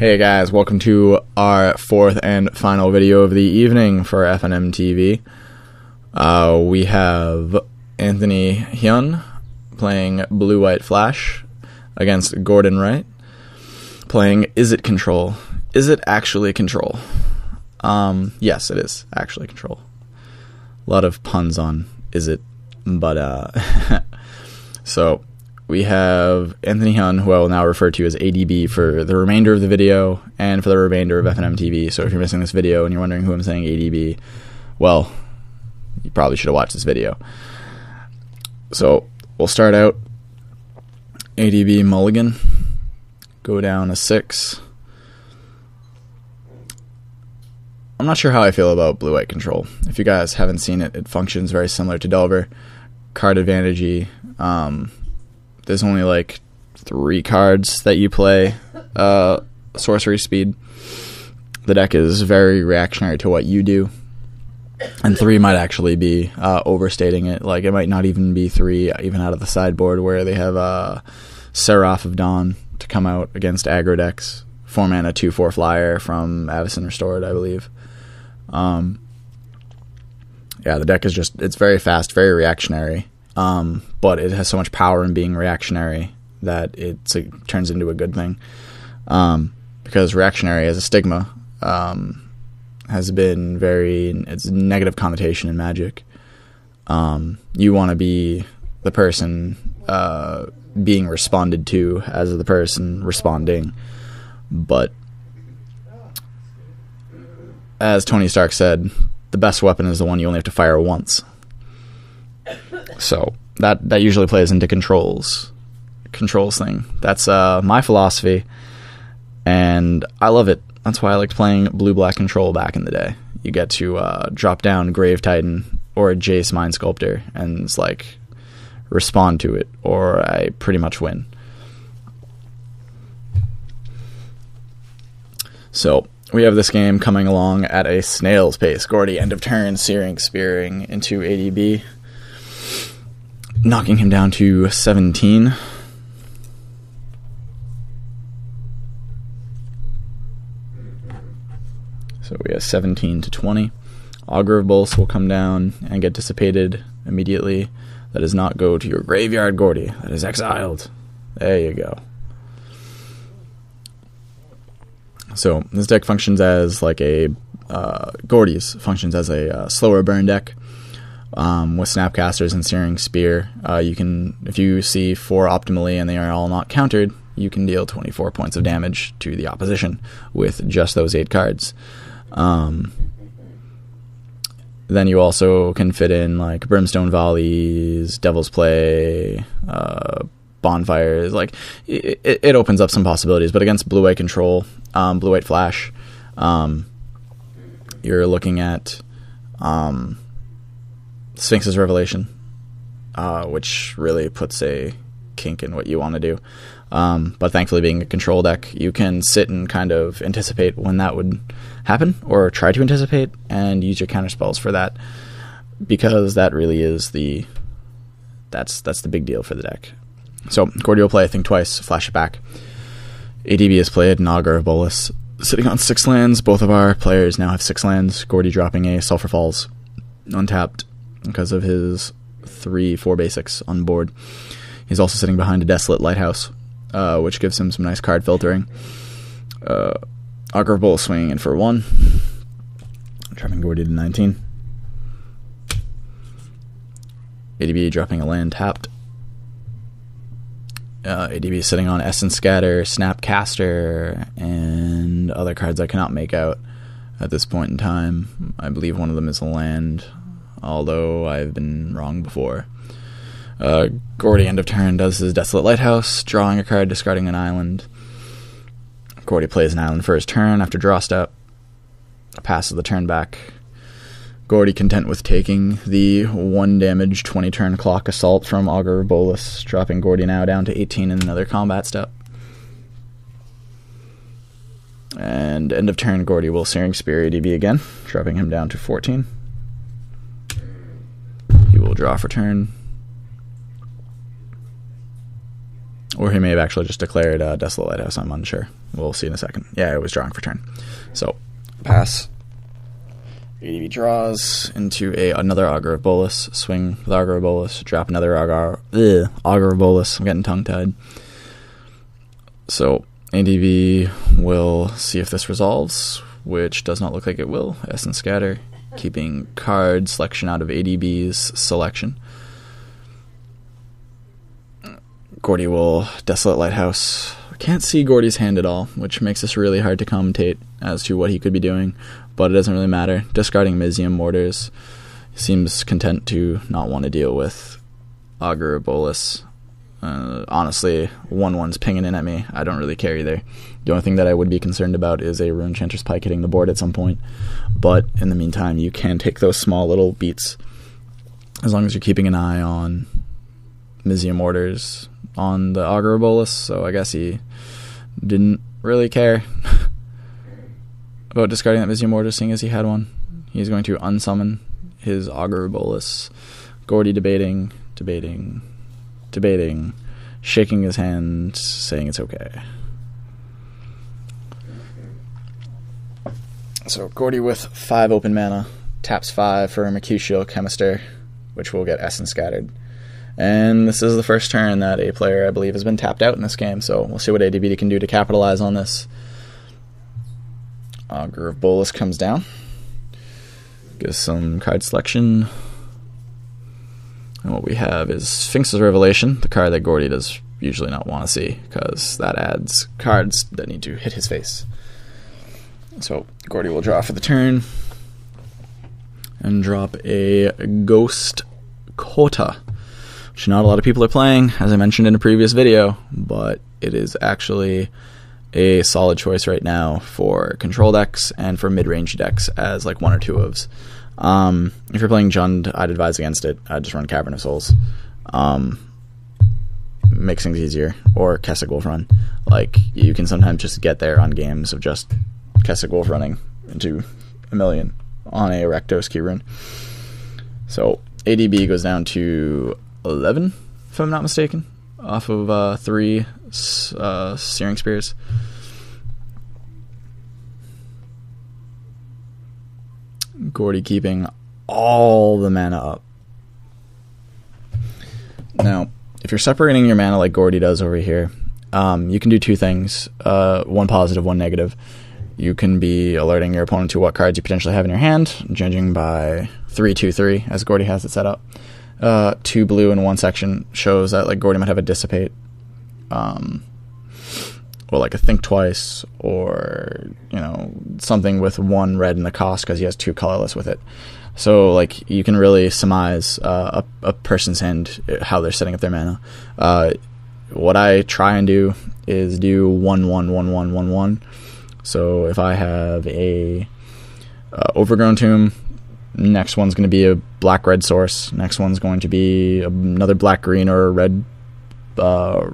Hey guys, welcome to our fourth and final video of the evening for FNM TV. We have Anthony Huyun playing Blue-White Flash against Gordon Wright playing Izzet Control. Is it actually Control? Yes, it is actually Control. A lot of puns on Izzet, but so we have Anthony Huyun, who I will now refer to as ADB for the remainder of the video and for the remainder of FNM TV. So if you're missing this video and you're wondering who I'm saying ADB, well, you probably should have watched this video. So we'll start out ADB mulligan, go down a 6. I'm not sure how I feel about Blue-White Control. If you guys haven't seen it, it functions very similar to Delver. Card advantage-y. There's only like 3 cards that you play sorcery speed. The deck is very reactionary to what you do, and 3 might actually be overstating it. Like, it might not even be 3 even out of the sideboard, where they have Seraph of Dawn to come out against aggro decks. 4-mana 2/4 flyer from Avacyn Restored, I believe. Yeah, the deck is just, it's very fast, very reactionary. But it has so much power in being reactionary that it turns into a good thing. Because reactionary as a stigma has been it's a negative connotation in Magic. You want to be the person being responded to as the person responding. But as Tony Stark said, the best weapon is the one you only have to fire once. So that usually plays into controls thing. That's my philosophy, and I love it. That's why I liked playing Blue-Black Control back in the day. You get to drop down Grave Titan or a Jace Mind Sculptor, and it's like, respond to it, or I pretty much win. So we have this game coming along at a snail's pace. Gordy, end of turn, spearing into ADB, knocking him down to 17. So we have 17 to 20. Augur of Bolus will come down and get dissipated immediately. That does not go to your graveyard, Gordy. That is exiled. There you go. So this deck functions as like a Gordy's functions as a slower burn deck with Snapcasters and Searing Spear. You can, if you see 4 optimally and they are all not countered, you can deal 24 points of damage to the opposition with just those 8 cards. Then you also can fit in like Brimstone Volleys, Devil's Play, Bonfires. Like it opens up some possibilities. But against Blue-White Control, Blue-White Flash, you're looking at Sphinx's Revelation, which really puts a kink in what you want to do. But thankfully, being a control deck, you can sit and kind of anticipate when that would happen, or try to anticipate, and use your counter spells for that, because that really is that's the big deal for the deck. So Gordy will play, I think, twice, flash it back. ADB has played an Augur of Bolus, sitting on 6 lands. Both of our players now have 6 lands. Gordy dropping a Sulphur Falls untapped because of his 3/4 basics on board. He's also sitting behind a Desolate Lighthouse, which gives him some nice card filtering. Augur of Bolus swinging in for 1, dropping Gordy to 19. ADB dropping a land tapped. ADB sitting on Essence Scatter, Snapcaster, and other cards I cannot make out at this point in time. I believe one of them is a land, although I've been wrong before. Gordy, end of turn, does his Desolate Lighthouse, drawing a card, discarding an island. Gordy plays an island for his turn after draw step, passes the turn back. Gordy content with taking the 1 damage 20 turn clock assault from Augur of Bolus, dropping Gordy now down to 18 in another combat step. And end of turn, Gordy will Searing Spear ADB again, dropping him down to 14. He will draw for turn. Or he may have actually just declared Desolate Lighthouse, I'm unsure. We'll see in a second. Yeah, it was drawing for turn. So, pass. ADB draws into another Augur of Bolus. Swing with Augur of Bolus. Drop another Augur of Bolus. I'm getting tongue-tied. So, ADB will see if this resolves, which does not look like it will. Essence Scatter, keeping card selection out of ADB's selection. Gordy will Desolate Lighthouse. Can't see Gordy's hand at all, which makes this really hard to commentate as to what he could be doing, but it doesn't really matter. Discarding Mizium Mortars. Seems content to not want to deal with Augur of Bolus. Honestly, 1/1's pinging in at me. I don't really care either. The only thing that I would be concerned about is a Rune Chanter's Pike hitting the board at some point. But in the meantime, you can take those small little beats as long as you're keeping an eye on Mizium Mortars on the Augur of Bolus. So I guess he didn't really care about discarding that Mizium Mortar, seeing as he had one. He's going to unsummon his Augur of Bolus. Gordy debating, shaking his hand, saying it's okay. So Gordy with 5 open mana, taps 5 for Mercutio Chemister, which will get Essence Scattered. And this is the first turn that a player, I believe, has been tapped out in this game, so we'll see what ADB can do to capitalize on this. Augur of Bolus comes down. Gives some card selection. And what we have is Sphinx's Revelation, the card that Gordy does usually not want to see, because that adds cards that need to hit his face. So Gordy will draw for the turn and drop a Ghost Kota, which not a lot of people are playing, as I mentioned in a previous video, but it is actually a solid choice right now for control decks and for mid-range decks as like 1 or 2 ofs. If you're playing Jund, I'd advise against it. I'd just run Cavern of Souls. Makes things easier. Or Kessig Wolf Run. Like, you can sometimes just get there on games of just Kessig Wolf running into a million on a Erectos key rune. So ADB goes down to 11, if I'm not mistaken, off of 3 Searing Spears. Gordy keeping all the mana up. Now, if you're separating your mana like Gordy does over here, you can do 2 things, 1 positive, 1 negative. You can be alerting your opponent to what cards you potentially have in your hand, judging by 3-2-3, as Gordy has it set up. 2 blue in 1 section shows that like Gordy might have a Dissipate, or like a Think Twice, or something with 1 red in the cost because he has 2 colorless with it. So like you can really surmise a person's hand, how they're setting up their mana. What I try and do is do 1-1-1-1-1-1. So if I have a Overgrown Tomb, next one's going to be a black-red source. Next one's going to be another black-green or a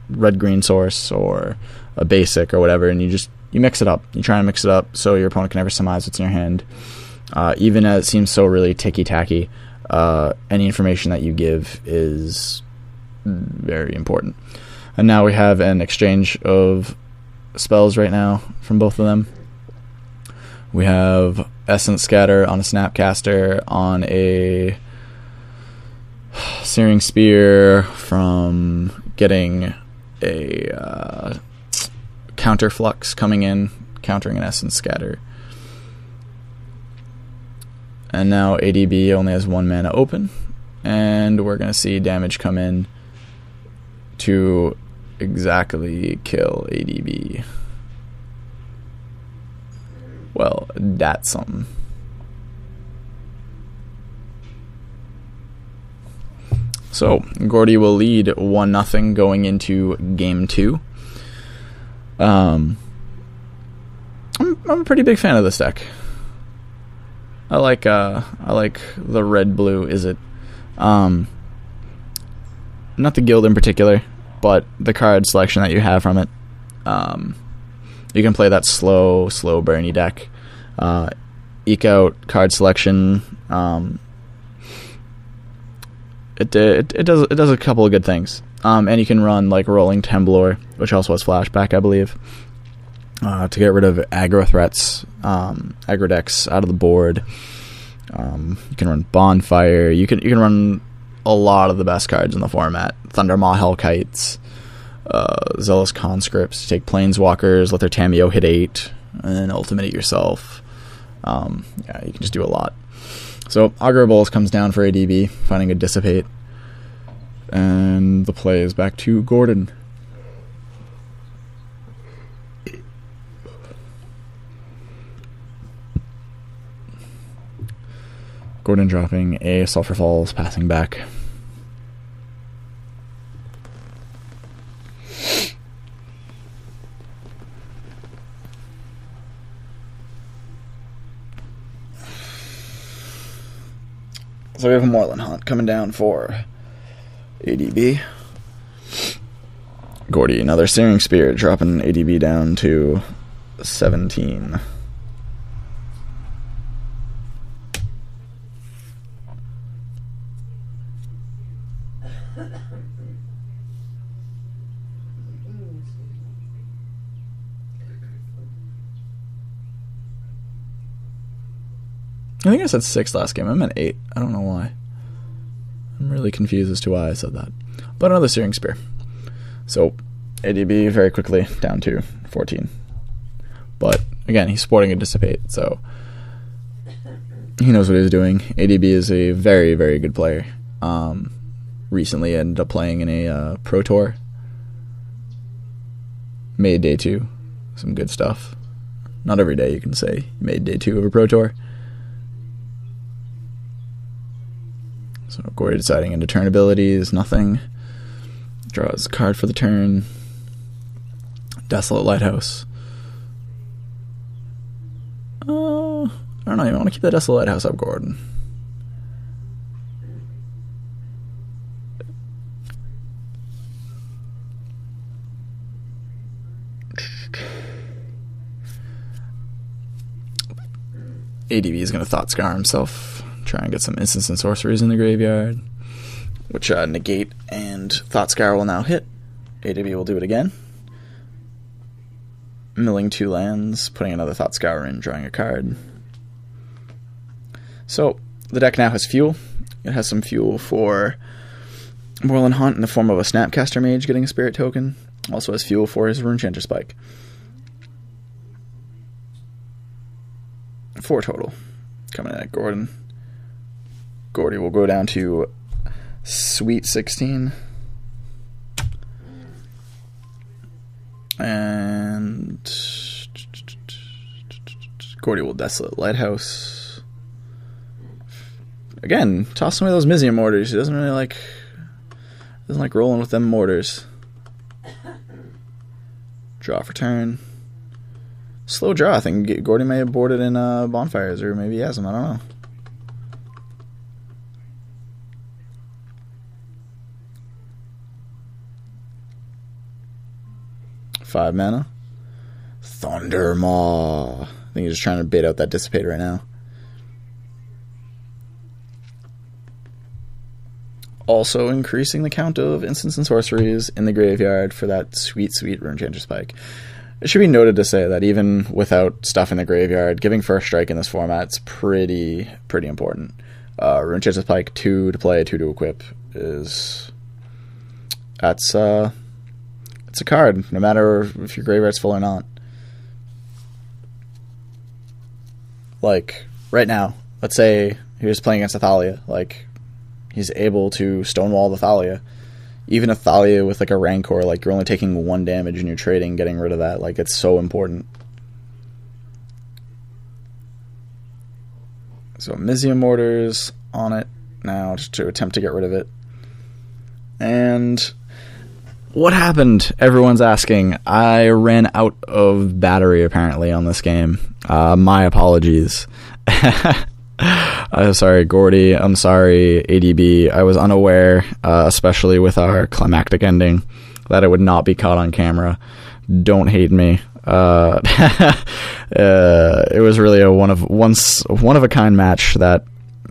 red-green source, or a basic or whatever, and you mix it up. You try and mix it up so your opponent can never surmise what's in your hand. Even as it seems so really ticky-tacky, any information that you give is very important. And now we have an exchange of spells right now from both of them. We have Essence Scatter on a Snapcaster, on a Searing Spear from getting a Counter Flux coming in, countering an Essence Scatter. And now ADB only has 1 mana open, and we're going to see damage come in to exactly kill ADB. Well, that's something. So Gordy will lead 1-0 going into game 2. I'm a pretty big fan of this deck. I like the red-blue Izzet. Not the guild in particular, but the card selection that you have from it. You can play that slow burny deck. Eke out card selection. it does a couple of good things. And you can run like Rolling Temblor, which also has flashback, I believe, to get rid of aggro threats, aggro decks out of the board. You can run Bonfire. You can run a lot of the best cards in the format. Thundermaw Hellkites, Zealous Conscripts. You take Planeswalkers, let their Tamiyo hit 8, and then ultimate it yourself. Yeah, you can just do a lot. So Aggro Bowls comes down for ADB, finding a Dissipate. And the play is back to Gordon. Gordon dropping a Sulphur Falls, passing back. So we have a Moreland Hunt coming down for ADB. Gordy, another Searing Spear, dropping ADB down to 17. I think I said 6 last game. I meant 8. I don't know why. I'm really confused as to why I said that. But another Searing Spear. So, ADB very quickly down to 14. But, again, he's sporting a Dissipate, so he knows what he's doing. ADB is a very, very good player. Recently ended up playing in a Pro Tour. Made day 2. Some good stuff. Not every day you can say you made day 2 of a Pro Tour. So Gordy deciding into turn abilities, nothing. Draws a card for the turn. Desolate Lighthouse. I don't know, you want to keep that Desolate Lighthouse up, Gordon. ADB is going to Thought Scar himself. Try and get some instants and sorceries in the graveyard, which negate, and Thought Scour will now hit. ADB will do it again. Milling 2 lands, putting another Thought Scour in, drawing a card. So, the deck now has fuel. It has some fuel for Moreland Hunt in the form of a Snapcaster Mage getting a Spirit Token. Also has fuel for his Runechanter Spike. 4 total. Coming in at Gordon. Gordy will go down to Sweet 16. And Gordy will Desolate Lighthouse. Again, toss away those Mizium Mortars. He doesn't like rolling with them mortars. Draw for turn. Slow draw. I think Gordy may have boarded in Bonfires, or maybe he hasn't. I don't know. Five mana. Thundermaw. I think he's just trying to bait out that Dissipate right now. Also increasing the count of instants and sorceries in the graveyard for that sweet, sweet Runechanter Spike. It should be noted to say that even without stuff in the graveyard, giving first strike in this format is pretty important. Runechanter Spike 2 to play, 2 to equip is... It's a card, no matter if your graveyard's full or not. Like, right now, let's say he was playing against a Thalia. Like, he's able to stonewall the Thalia. Even a Thalia with, like, a Rancor, like, you're only taking 1 damage and you're trading, getting rid of that. Like, it's so important. So, Mizium Mortars on it now to attempt to get rid of it. And... what happened? Everyone's asking. I ran out of battery, apparently, on this game. My apologies. I'm sorry, Gordy. I'm sorry, ADB. I was unaware, especially with our climactic ending, that it would not be caught on camera. Don't hate me. It was really a one of a kind match that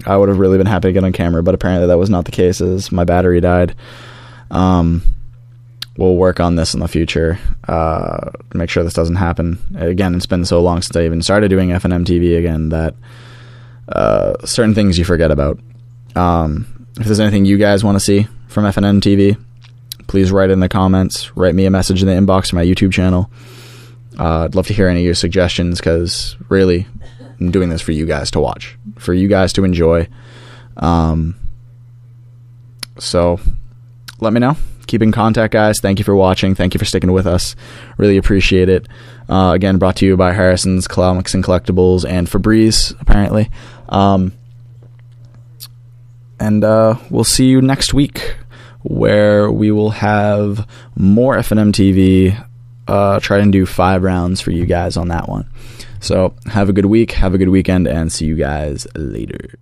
I would have really been happy to get on camera, but apparently that was not the case as my battery died. We'll work on this in the future, make sure this doesn't happen. Again, it's been so long since I even started doing FNM TV again that certain things you forget about. If there's anything you guys want to see from FNM TV, please write in the comments, write me a message in the inbox to my YouTube channel. I'd love to hear any of your suggestions, because really, I'm doing this for you guys to watch, for you guys to enjoy. So let me know. Keep in contact, guys. Thank you for watching. Thank you for sticking with us. Really appreciate it. Again, brought to you by Harrison's Comics and Collectibles and Febreze, apparently. And we'll see you next week, where we will have more FNM TV. Try and do 5 rounds for you guys on that one. So have a good week, have a good weekend, and see you guys later.